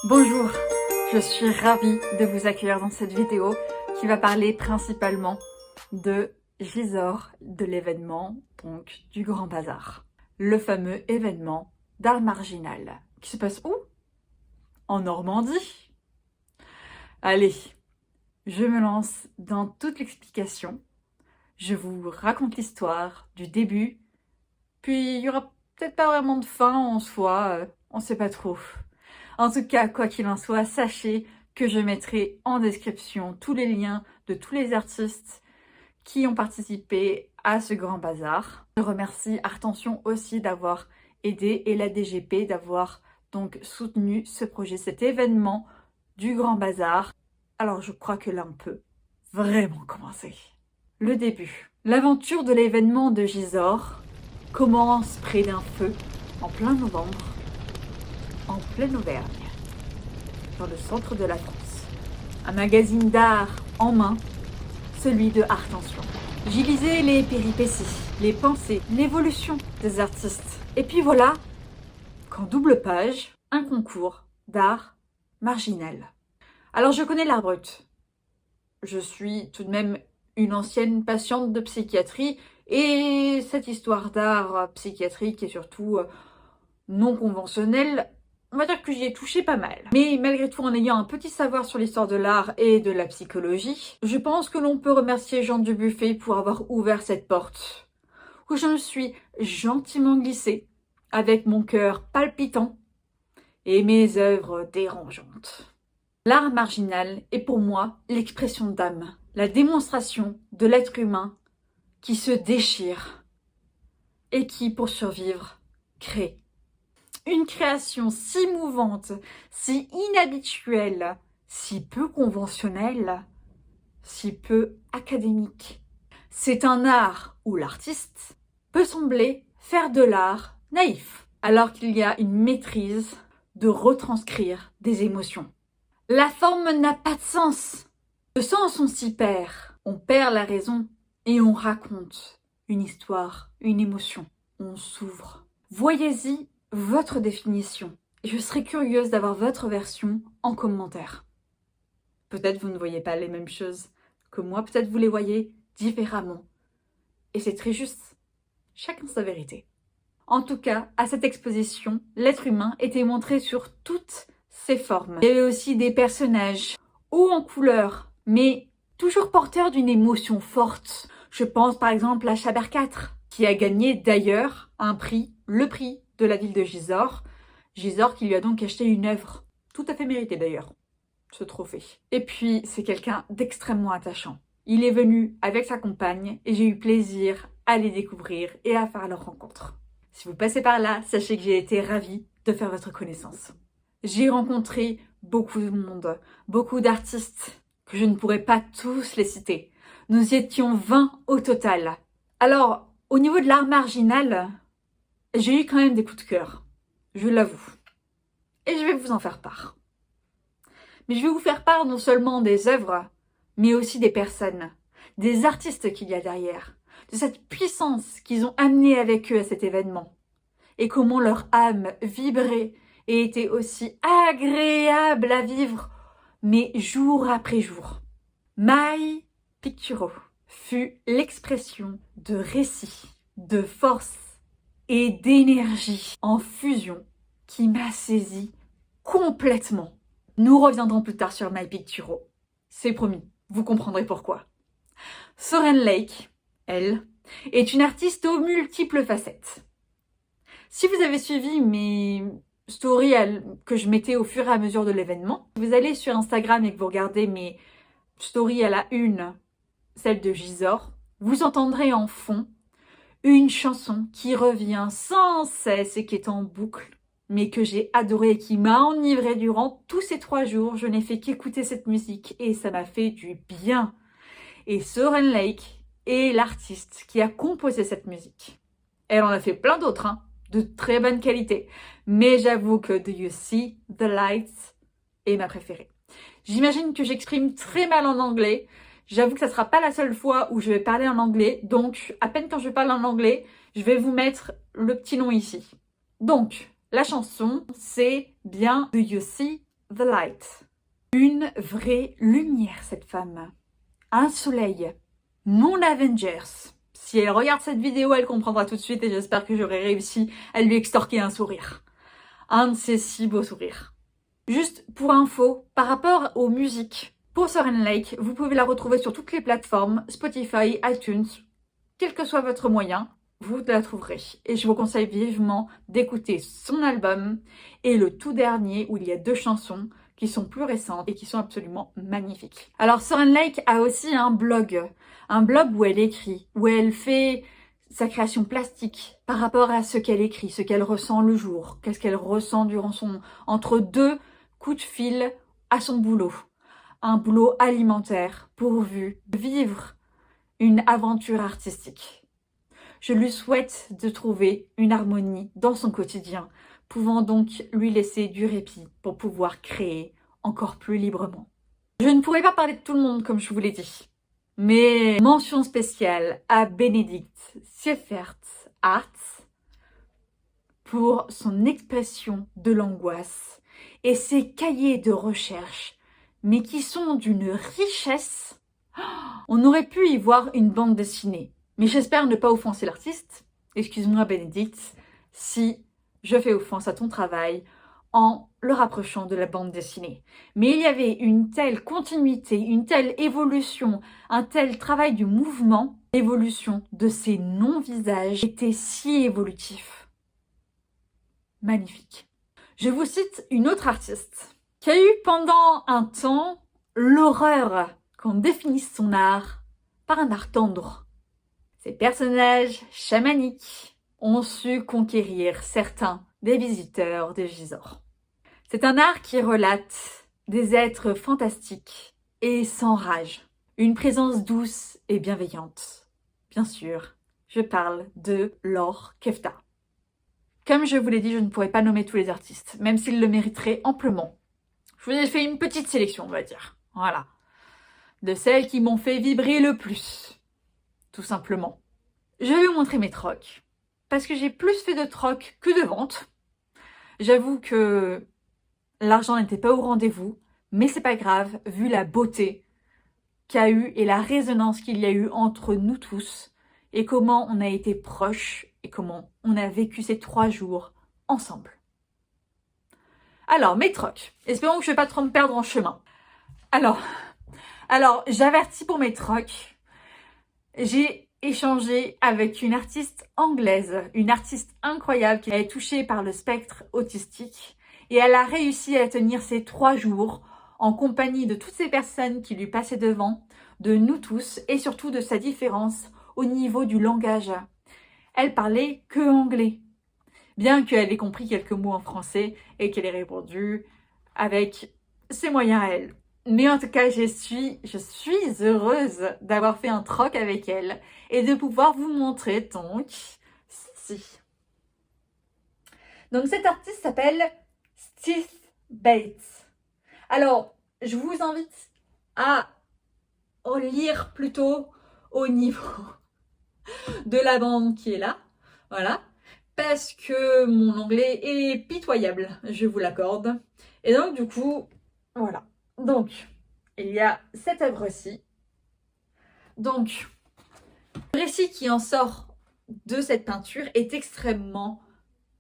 Bonjour, je suis ravie de vous accueillir dans cette vidéo qui va parler principalement de Gisors, de l'événement donc du Grand Bazar. Le fameux événement d'art marginal qui se passe où? En Normandie. Allez, je me lance dans toute l'explication. Je vous raconte l'histoire du début, puis il y aura peut-être pas vraiment de fin en soi, on sait pas trop. En tout cas, quoi qu'il en soit, sachez que je mettrai en description tous les liens de tous les artistes qui ont participé à ce grand bazar. Je remercie Artention aussi d'avoir aidé et la DGP d'avoir donc soutenu ce projet, cet événement du grand bazar. Alors je crois que là on peut vraiment commencer. Le début. L'aventure de l'événement de Gisors commence près d'un feu en plein novembre, en pleine Auvergne, dans le centre de la France. Un magazine d'art en main, celui de Artention. J'y lisais les péripéties, les pensées, l'évolution des artistes. Et puis voilà, qu'en double page, un concours d'art marginal. Alors je connais l'art brut. Je suis tout de même une ancienne patiente de psychiatrie et cette histoire d'art psychiatrique est surtout non conventionnelle, on va dire que j'y ai touché pas mal. Mais malgré tout, en ayant un petit savoir sur l'histoire de l'art et de la psychologie, je pense que l'on peut remercier Jean Dubuffet pour avoir ouvert cette porte, où je me suis gentiment glissée, avec mon cœur palpitant et mes œuvres dérangeantes. L'art marginal est pour moi l'expression d'âme, la démonstration de l'être humain qui se déchire et qui, pour survivre, crée. Une création si mouvante, si inhabituelle, si peu conventionnelle, si peu académique. C'est un art où l'artiste peut sembler faire de l'art naïf, alors qu'il y a une maîtrise de retranscrire des émotions. La forme n'a pas de sens. Le sens on s'y perd. On perd la raison et on raconte une histoire, une émotion. On s'ouvre. Voyez-y votre définition. Et je serais curieuse d'avoir votre version en commentaire. Peut-être vous ne voyez pas les mêmes choses que moi, peut-être vous les voyez différemment. Et c'est très juste. Chacun sa vérité. En tout cas, à cette exposition, l'être humain était montré sur toutes ses formes. Il y avait aussi des personnages hauts en couleur, mais toujours porteurs d'une émotion forte. Je pense par exemple à Chabert IV, qui a gagné d'ailleurs un prix, le prix de la ville de Gisors. Gisors qui lui a donc acheté une œuvre, tout à fait méritée d'ailleurs, ce trophée. Et puis c'est quelqu'un d'extrêmement attachant. Il est venu avec sa compagne et j'ai eu plaisir à les découvrir et à faire leur rencontre. Si vous passez par là, sachez que j'ai été ravie de faire votre connaissance. J'ai rencontré beaucoup de monde, beaucoup d'artistes, que je ne pourrais pas tous les citer. Nous étions 20 au total. Alors, au niveau de l'art marginal, j'ai eu quand même des coups de cœur, je l'avoue. Et je vais vous en faire part. Mais je vais vous faire part non seulement des œuvres, mais aussi des personnes, des artistes qu'il y a derrière, de cette puissance qu'ils ont amenée avec eux à cet événement, et comment leur âme vibrait et était aussi agréable à vivre, mais jour après jour. My Picturo fut l'expression de récit, de force et d'énergie en fusion qui m'a saisi complètement. Nous reviendrons plus tard sur My Picturo. C'est promis, vous comprendrez pourquoi. Soren Lake, elle, est une artiste aux multiples facettes. Si vous avez suivi mes stories que je mettais au fur et à mesure de l'événement, vous allez sur Instagram et que vous regardez mes stories à la une, celle de Gisors, vous entendrez en fond une chanson qui revient sans cesse et qui est en boucle, mais que j'ai adorée et qui m'a enivrée durant tous ces 3 jours. Je n'ai fait qu'écouter cette musique et ça m'a fait du bien. Et Soren Lake est l'artiste qui a composé cette musique. Elle en a fait plein d'autres, de très bonne qualité. Mais j'avoue que Do You See the Lights est ma préférée. J'imagine que j'exprime très mal en anglais. J'avoue que ça sera pas la seule fois où je vais parler en anglais. Donc, à peine quand je parle en anglais, je vais vous mettre le petit nom ici. Donc, la chanson, c'est bien Do You See the light. Une vraie lumière, cette femme. Un soleil. Mon Avengers. Si elle regarde cette vidéo, elle comprendra tout de suite et j'espère que j'aurai réussi à lui extorquer un sourire. Un de ces si beaux sourires. Juste pour info, par rapport aux musiques, pour Soren Lake, vous pouvez la retrouver sur toutes les plateformes, Spotify, iTunes, quel que soit votre moyen, vous la trouverez. Et je vous conseille vivement d'écouter son album et le tout dernier où il y a 2 chansons qui sont plus récentes et qui sont absolument magnifiques. Alors Soren Lake a aussi un blog où elle écrit, où elle fait sa création plastique par rapport à ce qu'elle écrit, ce qu'elle ressent le jour, qu'est-ce qu'elle ressent entre 2 coups de fil à son boulot. Un boulot alimentaire pourvu de vivre une aventure artistique. Je lui souhaite de trouver une harmonie dans son quotidien, pouvant donc lui laisser du répit pour pouvoir créer encore plus librement. Je ne pourrais pas parler de tout le monde comme je vous l'ai dit, mais mention spéciale à Benedict Seifert-Hart pour son expression de l'angoisse et ses cahiers de recherche, mais qui sont d'une richesse. On aurait pu y voir une bande dessinée. Mais j'espère ne pas offenser l'artiste. Excuse-moi Bénédicte, si je fais offense à ton travail en le rapprochant de la bande dessinée. Mais il y avait une telle continuité, une telle évolution, un tel travail du mouvement. L'évolution de ces non-visages était si évolutif. Magnifique. Je vous cite une autre artiste qui a eu pendant un temps l'horreur qu'on définisse son art par un art tendre. Ces personnages chamaniques ont su conquérir certains des visiteurs de Gisors. C'est un art qui relate des êtres fantastiques et sans rage. Une présence douce et bienveillante. Bien sûr, je parle de Laure Kefta. Comme je vous l'ai dit, je ne pourrais pas nommer tous les artistes, même s'ils le mériteraient amplement. Je vous ai fait une petite sélection, on va dire. Voilà. De celles qui m'ont fait vibrer le plus. Tout simplement. Je vais vous montrer mes trocs. Parce que j'ai plus fait de trocs que de ventes. J'avoue que l'argent n'était pas au rendez-vous. Mais c'est pas grave, vu la beauté qu'il y a eu et la résonance qu'il y a eu entre nous tous. Et comment on a été proches et comment on a vécu ces 3 jours ensemble. Alors, mes trocs. Espérons que je ne vais pas trop me perdre en chemin. Alors, j'avertis pour mes trocs. J'ai échangé avec une artiste anglaise, une artiste incroyable qui est touchée par le spectre autistique et elle a réussi à tenir ces 3 jours en compagnie de toutes ces personnes qui lui passaient devant, de nous tous et surtout de sa différence au niveau du langage. Elle parlait que anglais, bien qu'elle ait compris quelques mots en français et qu'elle ait répondu avec ses moyens à elle. Mais en tout cas, je suis heureuse d'avoir fait un troc avec elle et de pouvoir vous montrer donc ceci. Donc cette artiste s'appelle Steve Bates. Alors, je vous invite à lire plutôt au niveau de la bande qui est là, voilà, parce que mon anglais est pitoyable, je vous l'accorde. Et donc du coup, voilà. Donc, il y a cette œuvre-ci. Donc, le récit qui en sort de cette peinture est extrêmement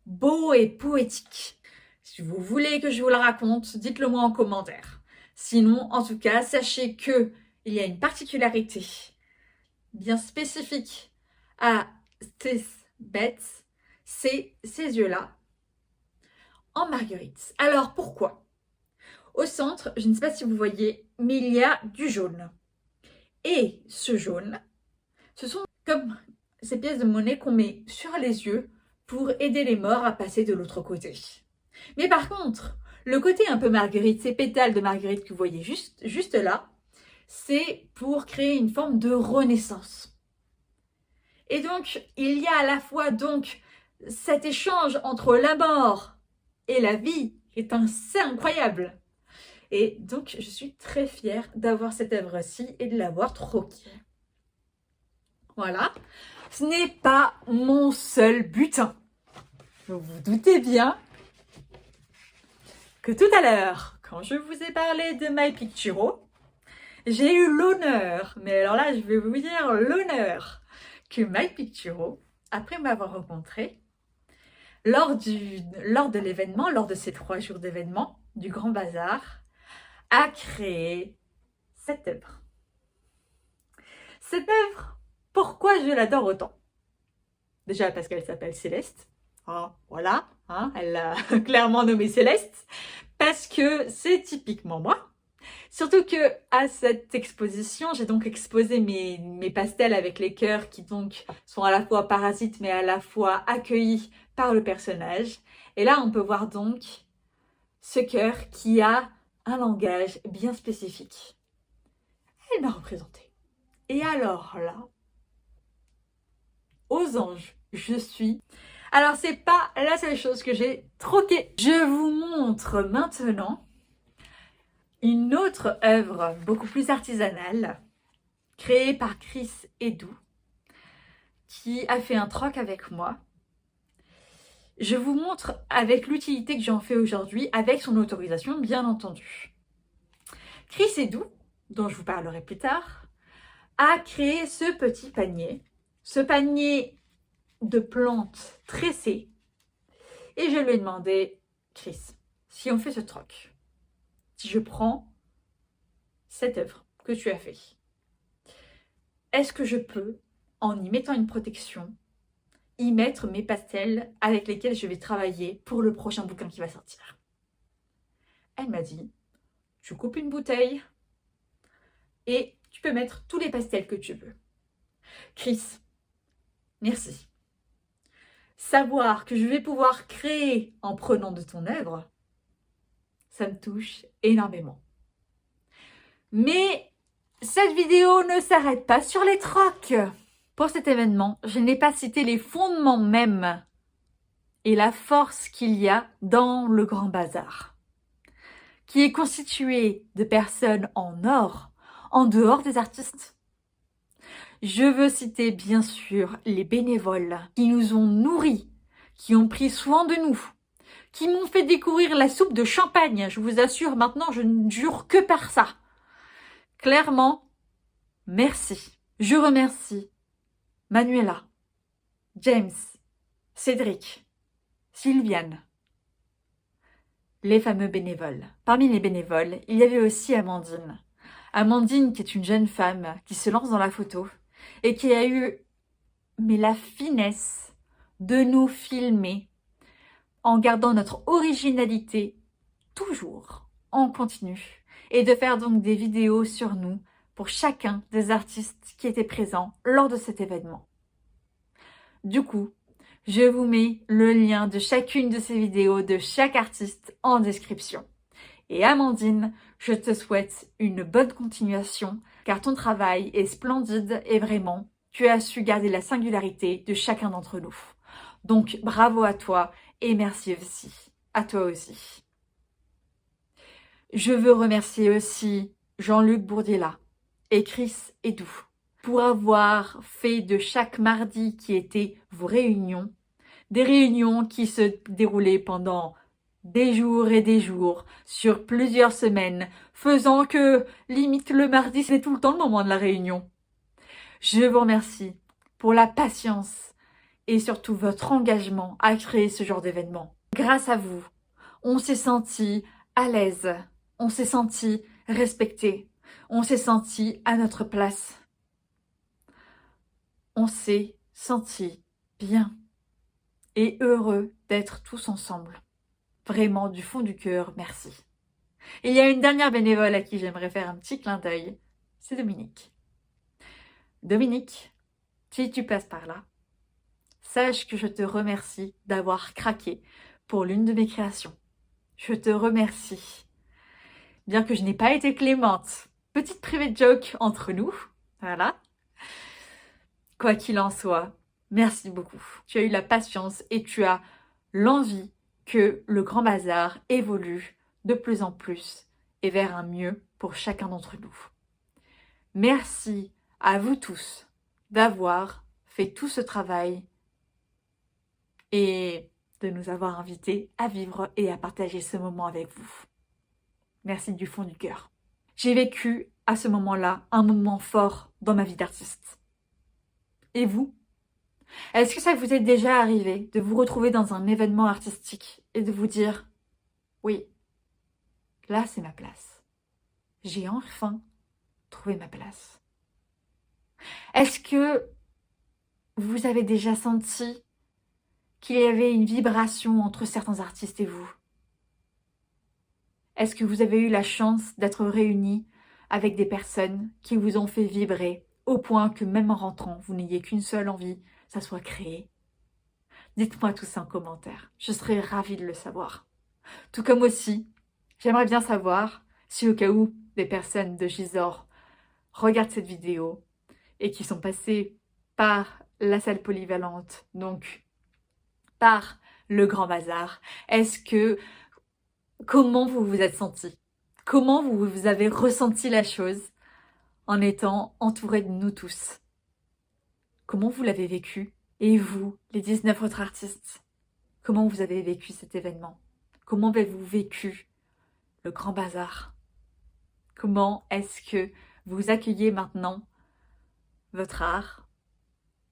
beau et poétique. Si vous voulez que je vous la raconte, dites-le moi en commentaire. Sinon, en tout cas, sachez qu'il y a une particularité bien spécifique à Steve Bates, c'est ces yeux-là en marguerite. Alors, pourquoi ? Au centre, je ne sais pas si vous voyez, mais il y a du jaune. Et ce jaune, ce sont comme ces pièces de monnaie qu'on met sur les yeux pour aider les morts à passer de l'autre côté. Mais par contre, le côté un peu marguerite, ces pétales de marguerite que vous voyez juste là, c'est pour créer une forme de renaissance. Et donc, il y a à la fois donc cet échange entre la mort et la vie qui est assez incroyable. Et donc, je suis très fière d'avoir cette œuvre-ci et de l'avoir troquée. Voilà. Ce n'est pas mon seul butin. Vous vous doutez bien que tout à l'heure, quand je vous ai parlé de My Picturo, j'ai eu l'honneur, mais alors là je vais vous dire l'honneur, que My Picturo, après m'avoir rencontré, lors de l'événement, lors de ces 3 jours d'événement du Grand Bazar, a créé cette œuvre. Cette œuvre, pourquoi je l'adore autant? Déjà parce qu'elle s'appelle Céleste. Ah, voilà, hein, elle l'a clairement nommée Céleste. Parce que c'est typiquement moi. Surtout que à cette exposition, j'ai donc exposé mes pastels avec les cœurs qui donc sont à la fois parasites mais à la fois accueillis par le personnage. Et là, on peut voir donc ce cœur qui a un langage bien spécifique. Elle m'a représentée. Et alors là, aux anges, je suis. Alors c'est pas la seule chose que j'ai troquée. Je vous montre maintenant une autre œuvre beaucoup plus artisanale, créée par Chris Edou, qui a fait un troc avec moi. Je vous montre avec l'utilité que j'en fais aujourd'hui, avec son autorisation bien entendu. Chris Edou, dont je vous parlerai plus tard, a créé ce petit panier. Ce panier de plantes tressées. Et je lui ai demandé, Chris, si on fait ce troc, si je prends cette œuvre que tu as fait, est-ce que je peux, en y mettant une protection, y mettre mes pastels avec lesquels je vais travailler pour le prochain bouquin qui va sortir? Elle m'a dit, tu coupes une bouteille et tu peux mettre tous les pastels que tu veux. Chris, merci. Savoir que je vais pouvoir créer en prenant de ton œuvre, ça me touche énormément. Mais cette vidéo ne s'arrête pas sur les trocs. Pour cet événement, je n'ai pas cité les fondements mêmes et la force qu'il y a dans le Grand Bazar, qui est constitué de personnes en or, en dehors des artistes. Je veux citer bien sûr les bénévoles qui nous ont nourris, qui ont pris soin de nous, qui m'ont fait découvrir la soupe de champagne. Je vous assure, maintenant, je ne jure que par ça. Clairement, merci. Je remercie Manuela, James, Cédric, Sylviane, les fameux bénévoles. Parmi les bénévoles, il y avait aussi Amandine. Amandine qui est une jeune femme qui se lance dans la photo et qui a eu la finesse de nous filmer en gardant notre originalité toujours en continu et de faire donc des vidéos sur nous pour chacun des artistes qui étaient présents lors de cet événement. Du coup, je vous mets le lien de chacune de ces vidéos de chaque artiste en description. Et Amandine, je te souhaite une bonne continuation car ton travail est splendide et vraiment, tu as su garder la singularité de chacun d'entre nous. Donc bravo à toi et merci aussi à toi aussi. Je veux remercier aussi Jean-Luc Bourdiella et Chris Edou pour avoir fait de chaque mardi qui était vos réunions, des réunions qui se déroulaient pendant des jours et des jours, sur plusieurs semaines, faisant que, limite le mardi, c'est tout le temps le moment de la réunion. Je vous remercie pour la patience et surtout votre engagement à créer ce genre d'événement. Grâce à vous, on s'est senti à l'aise, on s'est senti respecté, on s'est senti à notre place. On s'est senti bien et heureux d'être tous ensemble. Vraiment, du fond du cœur, merci. Et il y a une dernière bénévole à qui j'aimerais faire un petit clin d'œil, c'est Dominique. Dominique, si tu passes par là, sache que je te remercie d'avoir craqué pour l'une de mes créations. Je te remercie. Bien que je n'ai pas été clémente. Petite private joke entre nous, voilà. Quoi qu'il en soit, merci beaucoup. Tu as eu la patience et tu as l'envie que le Grand Bazar évolue de plus en plus et vers un mieux pour chacun d'entre nous. Merci à vous tous d'avoir fait tout ce travail et de nous avoir invités à vivre et à partager ce moment avec vous. Merci du fond du cœur. J'ai vécu à ce moment-là un moment fort dans ma vie d'artiste. Et vous? Est-ce que ça vous est déjà arrivé de vous retrouver dans un événement artistique et de vous dire « Oui, là c'est ma place. J'ai enfin trouvé ma place. » Est-ce que vous avez déjà senti qu'il y avait une vibration entre certains artistes et vous? Est-ce que vous avez eu la chance d'être réunis avec des personnes qui vous ont fait vibrer au point que même en rentrant, vous n'ayez qu'une seule envie, ça soit créer? Dites-moi tout ça en commentaire, je serais ravie de le savoir. Tout comme aussi, j'aimerais bien savoir si au cas où des personnes de Gisors regardent cette vidéo et qui sont passées par la salle polyvalente, donc par le Grand Bazar, comment vous vous êtes senti? Comment vous avez ressenti la chose en étant entouré de nous tous? Comment vous l'avez vécu? Et vous, les 19 autres artistes, comment vous avez vécu cet événement? Comment avez-vous vécu le Grand Bazar? Comment est-ce que vous accueillez maintenant votre art?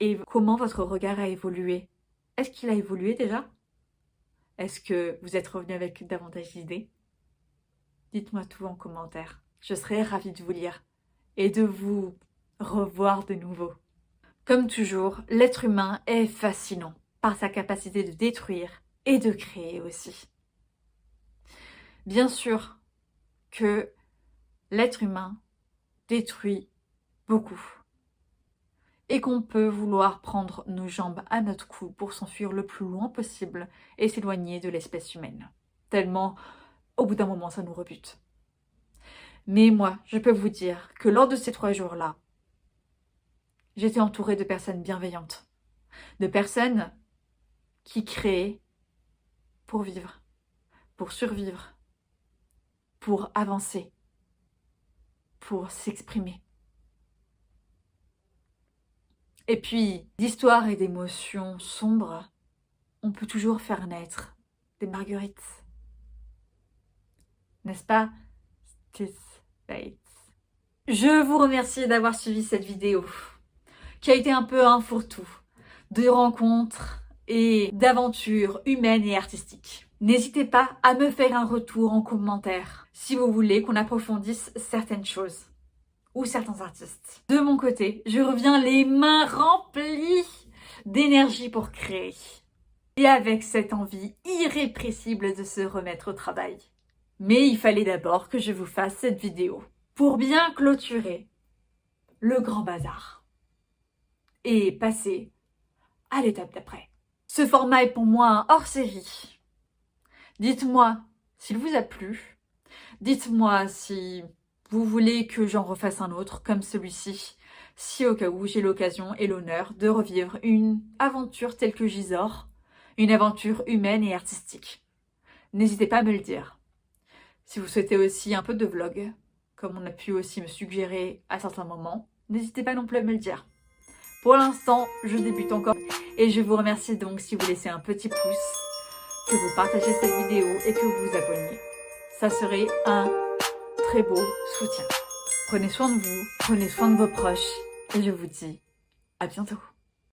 Et comment votre regard a évolué? Est-ce qu'il a évolué déjà? Est-ce que vous êtes revenu avec davantage d'idées? Dites-moi tout en commentaire. Je serai ravie de vous lire et de vous revoir de nouveau. Comme toujours, l'être humain est fascinant par sa capacité de détruire et de créer aussi. Bien sûr que l'être humain détruit beaucoup et qu'on peut vouloir prendre nos jambes à notre cou pour s'enfuir le plus loin possible et s'éloigner de l'espèce humaine. Tellement, au bout d'un moment, ça nous rebute. Mais moi, je peux vous dire que lors de ces 3 jours-là, j'étais entourée de personnes bienveillantes, de personnes qui créaient pour vivre, pour survivre, pour avancer, pour s'exprimer. Et puis, d'histoires et d'émotions sombres, on peut toujours faire naître des marguerites. N'est-ce pas, Bates? Je vous remercie d'avoir suivi cette vidéo, qui a été un peu un fourre-tout de rencontres et d'aventures humaines et artistiques. N'hésitez pas à me faire un retour en commentaire si vous voulez qu'on approfondisse certaines choses ou certains artistes. De mon côté, je reviens les mains remplies d'énergie pour créer et avec cette envie irrépressible de se remettre au travail. Mais il fallait d'abord que je vous fasse cette vidéo pour bien clôturer le Grand Bazar et passer à l'étape d'après. Ce format est pour moi un hors-série. Dites-moi s'il vous a plu. Dites-moi si vous voulez que j'en refasse un autre comme celui-ci, si au cas où j'ai l'occasion et l'honneur de revivre une aventure telle que Gisors, une aventure humaine et artistique. N'hésitez pas à me le dire. Si vous souhaitez aussi un peu de vlog, comme on a pu aussi me suggérer à certains moments, n'hésitez pas non plus à me le dire. Pour l'instant, je débute encore et je vous remercie donc si vous laissez un petit pouce, que vous partagez cette vidéo et que vous vous abonnez. Ça serait un très beau soutien. Prenez soin de vous, prenez soin de vos proches et je vous dis à bientôt.